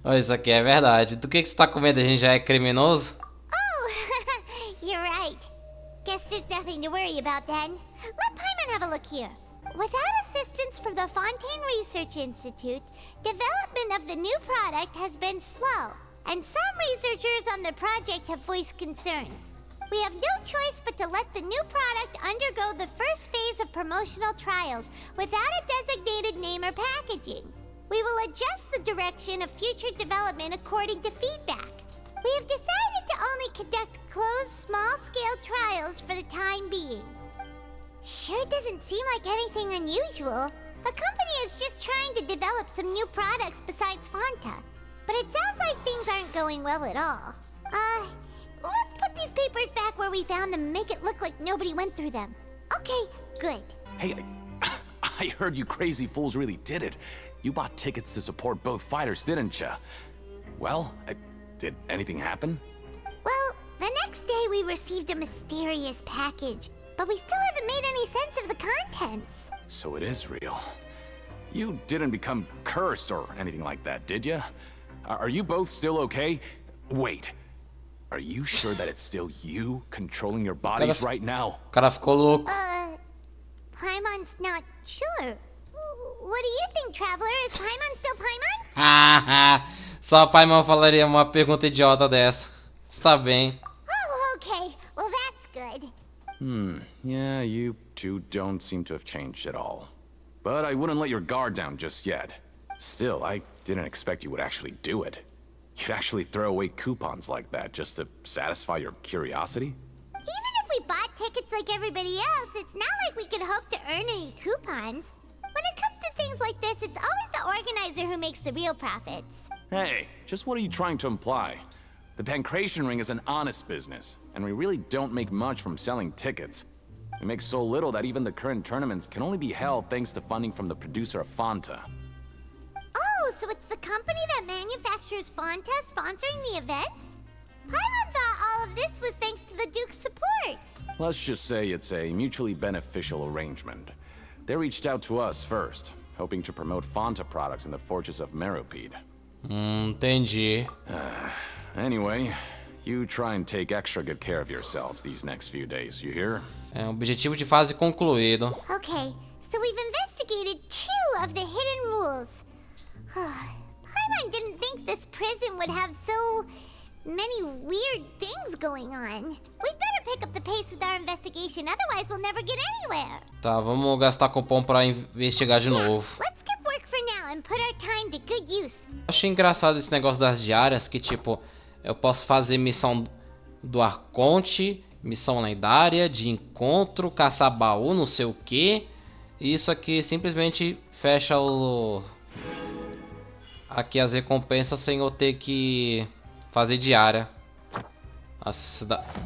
Olha, isso aqui é verdade. Do que você tá com medo? A gente já é criminoso? Oh, you're right. Guess there's nothing to worry about then. Let Paimon have a look here. Without assistance from the Fontaine Research Institute, development of the new product has been slow, and some researchers on the project have voiced concerns. We have no choice but to let the new product undergo the first phase of promotional trials without a designated name or packaging. We will adjust the direction of future development according to feedback. We have decided to only conduct closed, small-scale trials for the time being. Sure doesn't seem like anything unusual. The company is just trying to develop some new products besides Fanta. But it sounds like things aren't going well at all. Let's put these papers back where we found them and make it look like nobody went through them. Okay, good. Hey, I heard you crazy fools really did it. You bought tickets to support both fighters, didn't ya? Well, did anything happen? Well, the next day we received a mysterious package, but we still haven't made any sense of the contents. So it is real. You didn't become cursed or anything like that, did ya? Are you both still okay? Wait. Are you sure that it's still you controlling your bodies right now? Cara ficou louco. Paimon's not sure. What do you think, Traveler? Is Paimon still Paimon? Só Paimon falaria uma pergunta idiota dessa. Está bem. Oh, okay. Well, that's good. Yeah, you two don't seem to have changed at all. But I wouldn't let your guard down just yet. Still, I didn't expect you would actually do it. You'd actually throw away coupons like that just to satisfy your curiosity? Even if we bought tickets like everybody else, it's not like we could hope to earn any coupons. When it comes to things like this, it's always the organizer who makes the real profits. Hey, just what are you trying to imply? The Pancration Ring is an honest business, and we really don't make much from selling tickets. We make so little that even the current tournaments can only be held thanks to funding from the producer of Fanta. Oh, so it's the company that manufactures Fanta sponsoring the events? Paimon thought all of this was thanks to the Duke's support. Let's just say it's a mutually beneficial arrangement. They reached out to us first, hoping to promote Fanta products in the Fortress of Meropide. Entendi. Anyway, you try and take extra good care of yourselves these next few days, you hear? Objetivo de fase concluído. Okay, so we've investigated 2 of the hidden rules. Paimon didn't think this prison would have so many weird things going on. We'd better pick up the pace with our investigation, otherwise we'll never get anywhere. Tá, vamos gastar cupom pra investigar de novo. Let's skip work for now and put our time to good use. Achei engraçado esse negócio das diárias, que tipo, eu posso fazer missão do Arconte, missão lendária, de encontro, caçar baú, não sei o que. E isso aqui simplesmente fecha aqui as recompensas sem eu ter que fazer diária.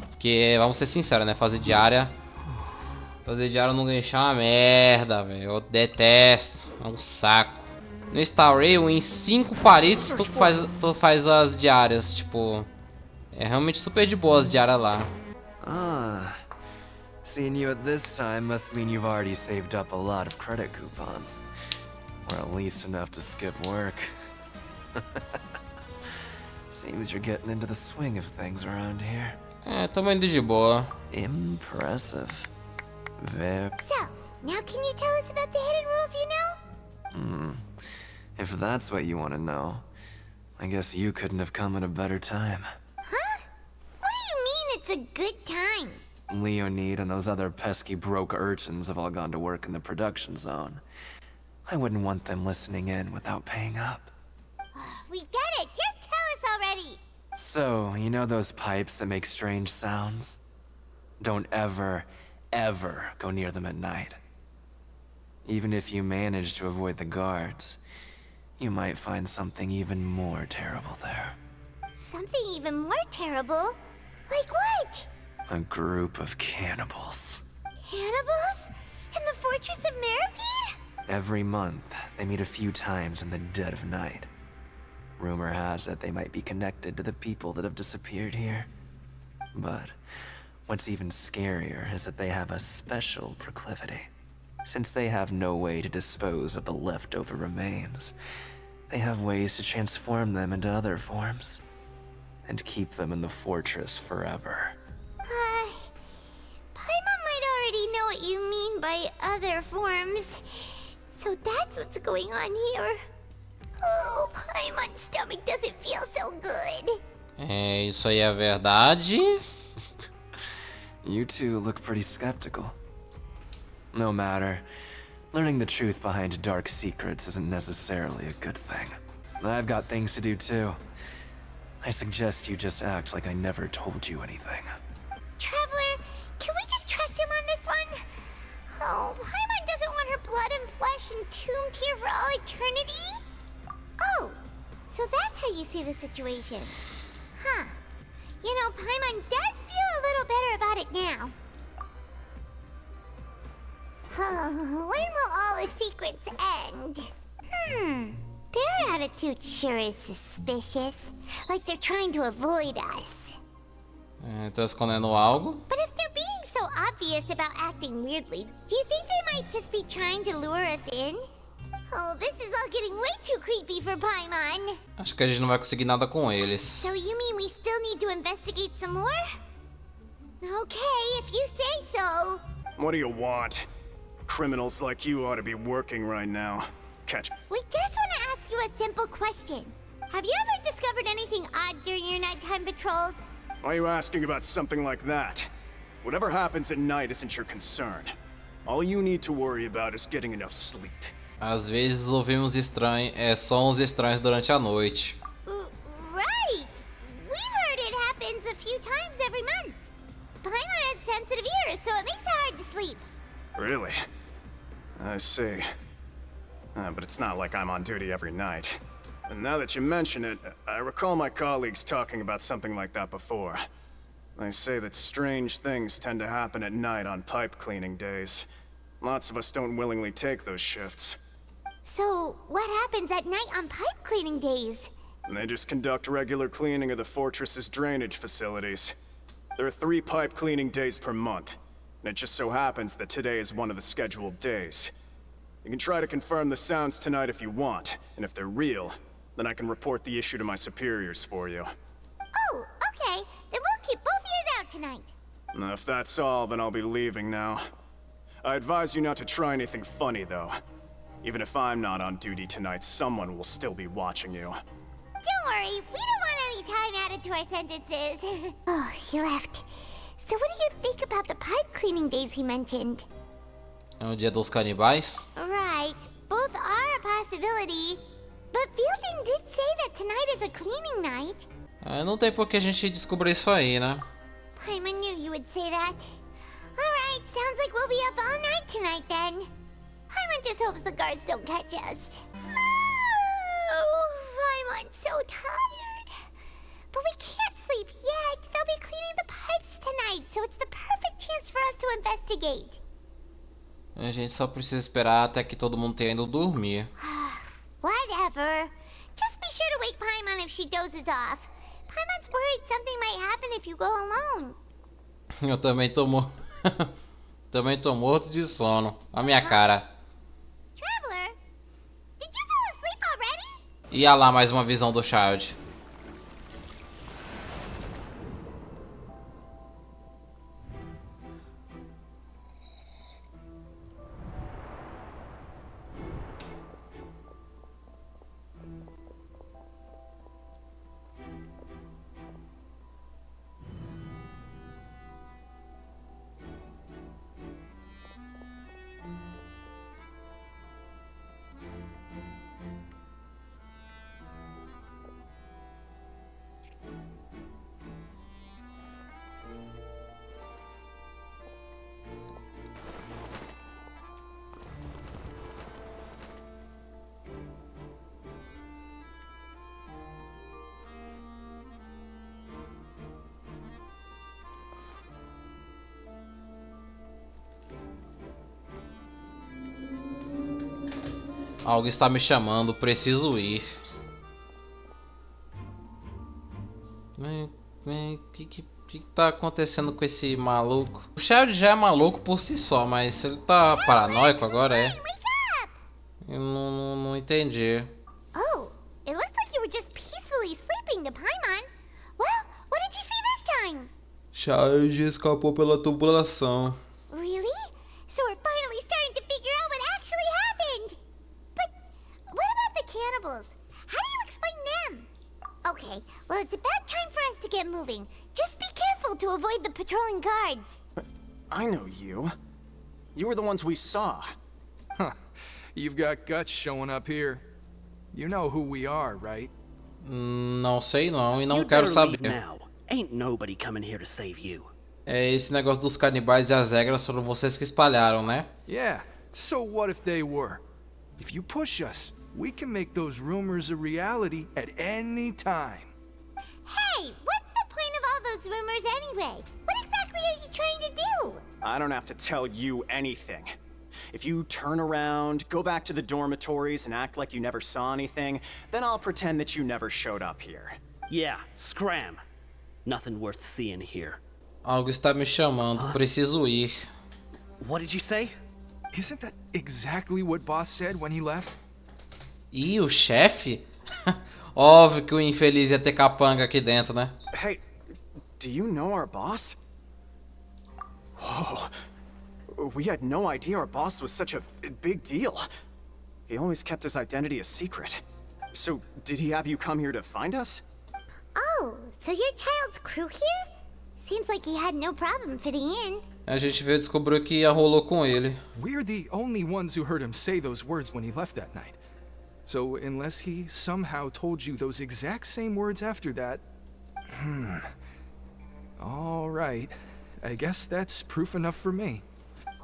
Porque, vamos ser sinceros, né? Fazer diária no Genshin é uma merda, velho. Eu detesto. É um saco. No Star Rail, em 5 palitos, tu faz as diárias. Tipo, é realmente super de boa as diárias lá. Seeing you at this time must mean you've already saved up a lot of credit coupons. Or at least enough to skip work. Seems you're getting into the swing of things around here. Tamo indo de boa. Impressive. Very. So, now can you tell us about the hidden rules you know? If that's what you want to know, I guess you couldn't have come at a better time. Huh? What do you mean it's a good time? Leonid and those other pesky broke urchins have all gone to work in the production zone. I wouldn't want them listening in without paying up. We get it! Just tell us already! So, you know those pipes that make strange sounds? Don't ever, ever go near them at night. Even if you manage to avoid the guards, you might find something even more terrible there. Something even more terrible? Like what? A group of cannibals. Cannibals? In the Fortress of Meripede? Every month, they meet a few times in the dead of night. Rumor has it they might be connected to the people that have disappeared here. But what's even scarier is that they have a special proclivity. Since they have no way to dispose of the leftover remains, they have ways to transform them into other forms and keep them in the fortress forever. Paimon might already know what you mean by other forms. So that's what's going on here. Oh, Paimon's stomach doesn't feel so good. Isso aí é verdade. You two look pretty skeptical. No matter. Learning the truth behind dark secrets isn't necessarily a good thing. I've got things to do too. I suggest you just act like I never told you anything. Traveler, can we just trust him on this one? Oh, Paimon doesn't want her blood and flesh entombed here for all eternity? Oh, so that's how you see the situation. Huh. You know, Paimon does feel a little better about it now. When will all the secrets end? Their attitude sure is suspicious. Like they're trying to avoid us. Tô escondendo algo. But if they're being so obvious about acting weirdly, do you think they might just be trying to lure us in? Oh, this is all getting way too creepy for Paimon. Acho que a gente não vai conseguir nada com eles. So you mean we still need to investigate some more? Okay, if you say so. What do you want? Criminals like you ought to be working right now. Catch. We just want to ask you a simple question. Have you ever discovered anything odd during your nighttime patrols? Why are you asking about something like that? Whatever happens at night isn't your concern. All you need to worry about is getting enough sleep. Às vezes ouvimos sons estranhos durante a noite. Right! We've heard it happens a few times every month. Paimon has sensitive ears, so it makes it hard to sleep. Really? I see. But it's not like I'm on duty every night. And now that you mention it, I recall my colleagues talking about something like that before. They say that strange things tend to happen at night on pipe cleaning days. Lots of us don't willingly take those shifts. So, what happens at night on pipe cleaning days? And they just conduct regular cleaning of the fortress's drainage facilities. There are 3 pipe cleaning days per month, and it just so happens that today is one of the scheduled days. You can try to confirm the sounds tonight if you want, and if they're real, then I can report the issue to my superiors for you. Oh, okay. Then we'll keep both ears out tonight. And if that's all, then I'll be leaving now. I advise you not to try anything funny, though. Even if I'm not on duty tonight, someone will still be watching you. Don't worry, we don't want any time added to our sentences. Oh, he left. So what do you think about the pipe cleaning days he mentioned? É o dia dos canibais? Right, both are a possibility. But Fielding did say that tonight is a cleaning night. Não tem por que a gente descobrir isso aí, né? Paimon knew you would say that. Alright, sounds like we'll be up all night tonight then. Paimon just hopes the guards don't catch us. Oh, Paimon's so tired. But we can't sleep yet. They'll be cleaning the pipes tonight, so it's the perfect chance for us to investigate. A gente só precisa esperar até que todo mundo tenha ido dormir. Whatever. Just be sure to wake Paimon if she dozes off. Paimon's worried something might happen if you go alone. Eu também tô também tô morto de sono. A minha cara. Traveler, did you fall asleep already? E lá mais uma visão do Child. Algo está me chamando, preciso ir. O que tá acontecendo com esse maluco? O Child já é maluco por si só, mas ele tá paranoico agora, é? Eu não entendi. Oh, it looks like you were just peacefully sleeping to Paimon. Well, what did you see this time? Child escapou pela tubulação. Really? So we're finally starting to figure out what actually happened. But what about the cannibals? How do you explain them? Okay, well it's about time for us to get moving. Just be careful to avoid the patrolling guards. I know you. You were the ones we saw. Huh. You've got guts showing up here. You know who we are, right? Não sei não e não You'd quero better saber. leave now. Ain't nobody coming here to save you. É esse negócio dos canibais e as regras foram vocês que espalharam, né? Yeah, so what if they were? If you push us, we can make those rumors a reality at any time. Hey, what's the point of all those rumors anyway? What exactly are you trying to do? I don't have to tell you anything. If you turn around, go back to the dormitories and act like you never saw anything, then I'll pretend that you never showed up here. Yeah, scram. Nothing worth seeing here. Algo está me chamando, preciso ir. What did you say? Isn't that exactly what Boss said when he left? Ih, o chefe? Óbvio que o infeliz ia ter capanga aqui dentro, né? Hey, do you know our boss? Whoa. We had no idea our boss was such a big deal. He always kept his identity a secret. So, did he have you come here to find us? Oh, so your child's crew here? Seems like he had no problem fitting in. A gente veio descobrir que rolou com ele. We're the only ones who heard him say those words when he left that night. So, unless he somehow told you those exact same words after that... All right. I guess that's proof enough for me.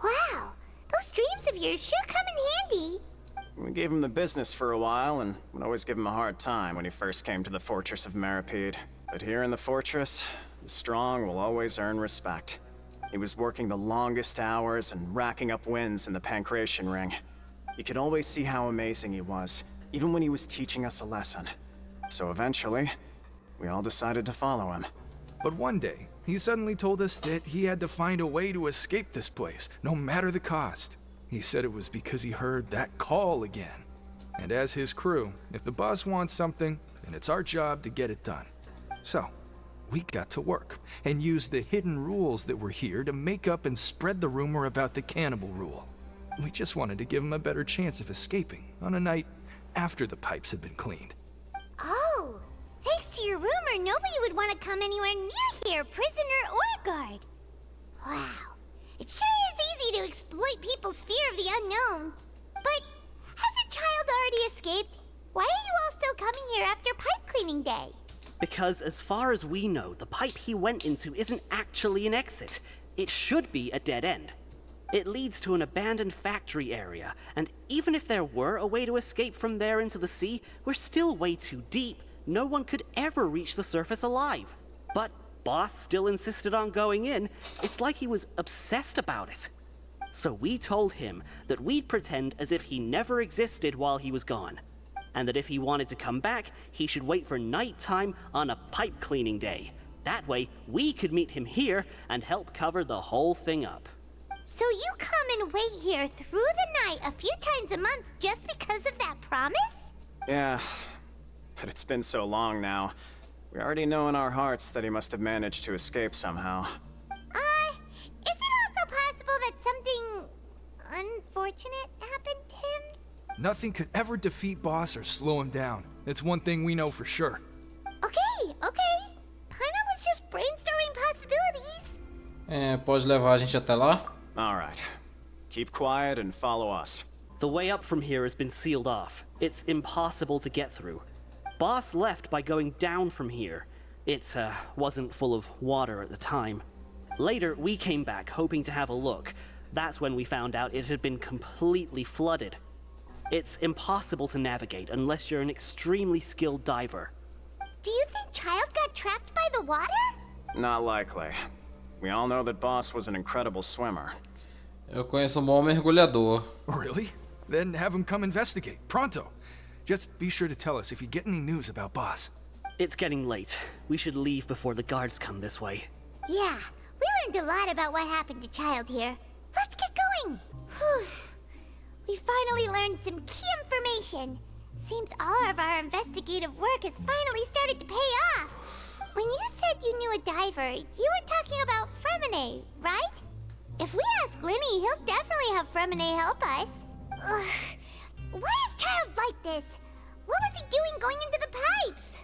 Wow, those dreams of yours sure come in handy. We gave him the business for a while and would always give him a hard time when he first came to the fortress of Maripede. But here in the fortress, the strong will always earn respect. He was working the longest hours and racking up wins in the Pancration Ring. You could always see how amazing he was, even when he was teaching us a lesson. So eventually, we all decided to follow him. But one day, he suddenly told us that he had to find a way to escape this place, no matter the cost. He said it was because he heard that call again. And as his crew, if the boss wants something, then it's our job to get it done. So, we got to work, and used the hidden rules that were here to make up and spread the rumor about the cannibal rule. We just wanted to give him a better chance of escaping on a night after the pipes had been cleaned. Oh, thanks to your rumor, nobody would want to come anywhere near here, prisoner or guard. Wow, it sure is easy to exploit people's fear of the unknown. But has a child already escaped? Why are you all still coming here after pipe cleaning day? Because as far as we know, the pipe he went into isn't actually an exit. It should be a dead end. It leads to an abandoned factory area, and even if there were a way to escape from there into the sea, we're still way too deep. No one could ever reach the surface alive. But Boss still insisted on going in. It's like he was obsessed about it. So we told him that we'd pretend as if he never existed while he was gone. And that if he wanted to come back, he should wait for nighttime on a pipe cleaning day. That way, we could meet him here and help cover the whole thing up. So you come and wait here through the night a few times a month just because of that promise? Yeah, but it's been so long now. We already know in our hearts that he must have managed to escape somehow. Is it also possible that something unfortunate happened to him? Nothing could ever defeat Boss or slow him down. It's one thing we know for sure. Okay. Paimon was just brainstorming possibilities. Pode levar a gente até lá? Alright. Keep quiet and follow us. The way up from here has been sealed off. It's impossible to get through. Boss left by going down from here. It wasn't full of water at the time. Later, we came back hoping to have a look. That's when we found out it had been completely flooded. It's impossible to navigate unless you're an extremely skilled diver. Do you think Child got trapped by the water? Not likely. We all know that Boss was an incredible swimmer. Eu conheço um bom mergulhador. Really? then have him come investigate. Pronto. Just be sure to tell us if you get any news about Boss. It's getting late. We should leave before the guards come this way. Yeah, we learned a lot about what happened to Child here. Let's get going. Whew. We finally learned some key information. Seems all of our investigative work has finally started to pay off. When you said you knew a diver, you were talking about Fremine, right? If we ask Lenny, he'll definitely have Fremine help us. Ugh. Why is Child like this? What was he doing going into the pipes?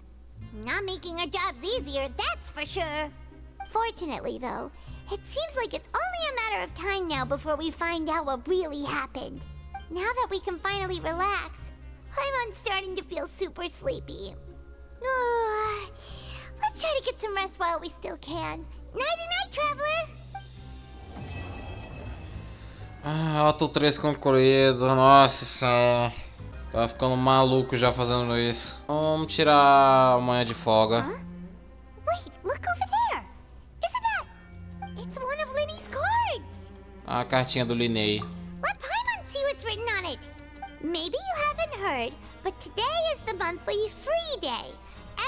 Not making our jobs easier, that's for sure. Fortunately, though, it seems like it's only a matter of time now before we find out what really happened. Now that we can finally relax, I'm starting to feel super sleepy. Let's try to get some rest while we still can. Nighty-night, traveler! Ato 3 concluído, nossa senhora. Tá ficando maluco já fazendo isso. Vamos tirar amanhã de folga. Wait, look over there! Isn't that... It's one of Linny's cards! A cartinha do Linney. Let Paimon see what's written on it. Maybe you haven't heard, but today is the monthly free day.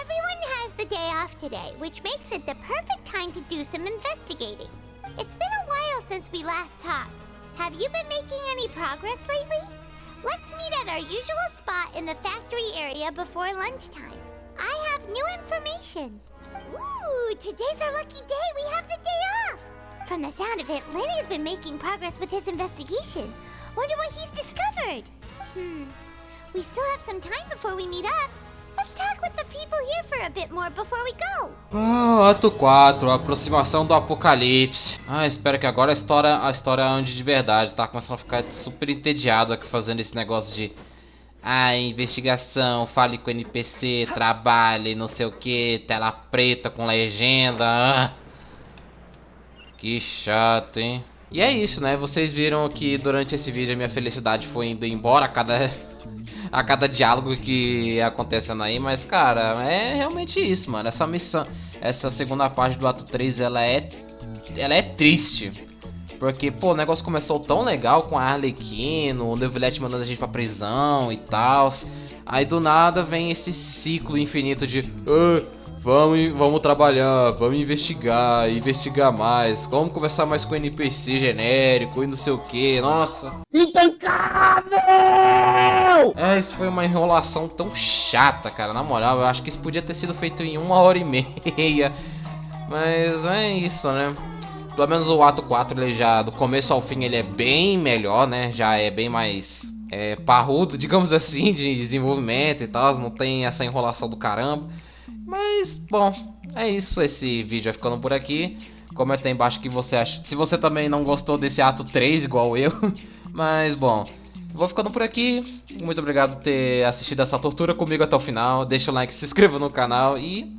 Everyone has the day off today, which makes it the perfect time to do some investigating. It's been a while since we last talked. Have you been making any progress lately? Let's meet at our usual spot in the factory area before lunchtime. I have new information. Ooh, today's our lucky day. We have the day off. From the sound of it, Lenny's been making progress with his investigation. Wonder what he's discovered. We still have some time before we meet up. Let's talk with the people here for a bit more before we go. Ato 4, aproximação do apocalipse. Espero que agora a história ande de verdade. Tá começando a ficar super entediado aqui fazendo esse negócio de investigação, fale com o NPC, trabalhe, não sei o que, tela preta com legenda. Que chato, hein? E é isso, né? Vocês viram que durante esse vídeo a minha felicidade foi indo embora a cada diálogo que ia acontecendo aí, mas cara, é realmente isso, mano. Essa missão, essa segunda parte do ato 3, ela é triste. Porque, pô, o negócio começou tão legal com a Arlequino, o Neuvillette mandando a gente pra prisão e tal. Aí do nada vem esse ciclo infinito de vamos trabalhar, vamos investigar mais, vamos conversar mais com o NPC genérico e não sei o que, nossa. Intancável! Isso foi uma enrolação tão chata, cara, na moral, eu acho que isso podia ter sido feito em 1h30, mas é isso, né? Pelo menos o ato 4, ele já, do começo ao fim, ele é bem melhor, né? Já é bem mais parrudo, digamos assim, de desenvolvimento e tal, não tem essa enrolação do caramba. Mas, bom, é isso, esse vídeo vai ficando por aqui. Comenta aí embaixo o que você acha, se você também não gostou desse ato 3 igual eu. Mas, bom, vou ficando por aqui. Muito obrigado por ter assistido essa tortura comigo até o final. Deixa o like, se inscreva no canal e